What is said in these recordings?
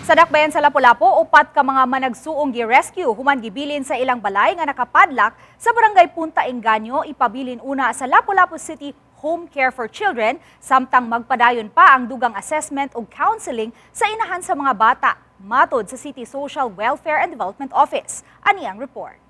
Sa dakbayan sa Lapu-Lapu, upat ka mga managsuong gi-rescue human gibilin sa ilang balay nga nakapadlak sa barangay Punta Engaño, ipabilin una sa Lapu-Lapu City Home Care for Children, samtang magpadayon pa ang dugang assessment ug counseling sa inahan sa mga bata. Matod sa City Social Welfare and Development Office. Ani ang report.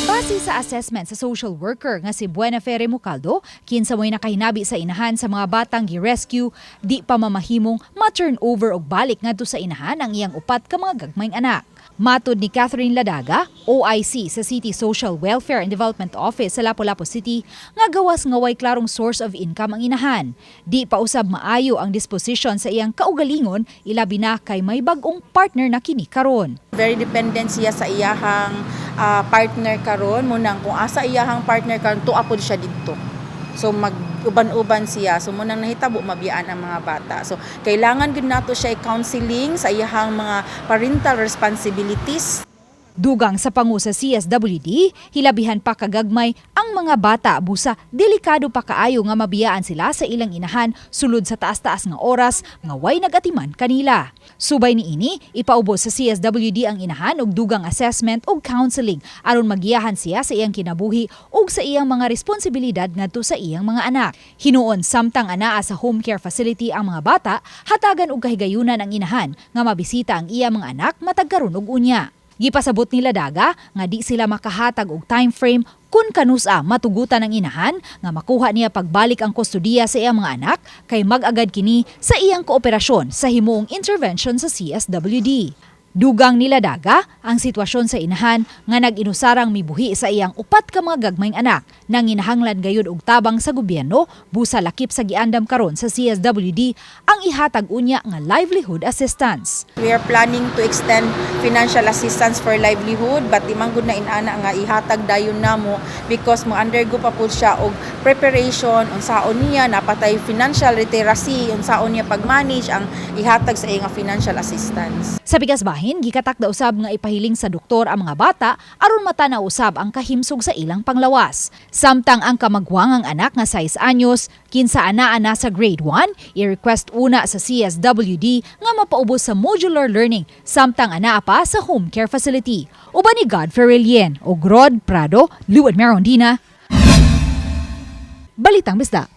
Base sa assessment sa social worker nga si Buenafere Mucaldo, kinsa mo'y nakahinabi sa inahan sa mga batang gi-rescue, di pa mamahimong ma-turnover og balik ngadto sa inahan ang iyang upat ka mga gagmayng anak. Matod ni Catherine Ladaga, OIC sa City Social Welfare and Development Office sa Lapu-Lapu City, nga gawas nga way klarong source of income ang inahan. Di pa usab maayo ang disposition sa iyang kaugalingon, ilabi na kay may bag-ong partner na kini karon. Very dependent siya sa iyahang partner karon, munang kung asa iyahang partner karon tuwa pod siya didto. So mag-uban-uban siya. So munang nahitabo mabiyaan ang mga bata. So kailangan gid nato siya i-counseling sa iyahang mga parental responsibilities. Dugang sa pangu sa CSWD, hilabihan pa kagagmay ang mga bata busa delikado pa kaayo nga mabiyaan sila sa ilang inahan sulod sa taas-taas nga oras nga way nagatiman kanila. Subay niini, ipaubos sa CSWD ang inahan og dugang assessment ug counseling aron magiyahan siya sa iyang kinabuhi ug sa iyang mga responsibilidad ngadto sa iyang mga anak. Hinuon samtang anaa sa home care facility ang mga bata, hatagan og kahigayunan ang inahan nga mabisita ang iyang mga anak matag karon og unya. Gipasabot nila Daga nga di sila makahatag og time frame kung kanusa matugutan ang inahan nga makuha niya pagbalik ang kustudiya sa iyang mga anak kay mag-agad kini sa iyang kooperasyon sa himuong intervention sa CSWD. Dugang nila Daga ang sitwasyon sa inahan nga nag-inusarang mibuhi sa iyang upat ka mga gagmayng anak nang inahanglan gayud og tabang sa gobyerno busa lakip sa giandam karon sa CSWD ang ihatag unya nga livelihood assistance. We are planning to extend financial assistance for livelihood but di man gud na inana nga ihatag dayon namo because mo undergo pa pud siya og preparation unsaon niya napatay financial literacy unsaon niya pag-manage ang ihatag sa iyang financial assistance. Sa Bigasbahin, gikatakda usab nga ipahiling sa doktor ang mga bata aron matanaw usab ang kahimsog sa ilang panglawas. Samtang ang kamagwangang anak nga 6 anyos, kinsa anaa na sa grade 1, i-request una sa CSWD nga mapaubos sa modular learning samtang anaa pa sa home care facility. Uban ni Godfrey Relien, og Rod Prado, Luan Merondina. Balitang Bisda.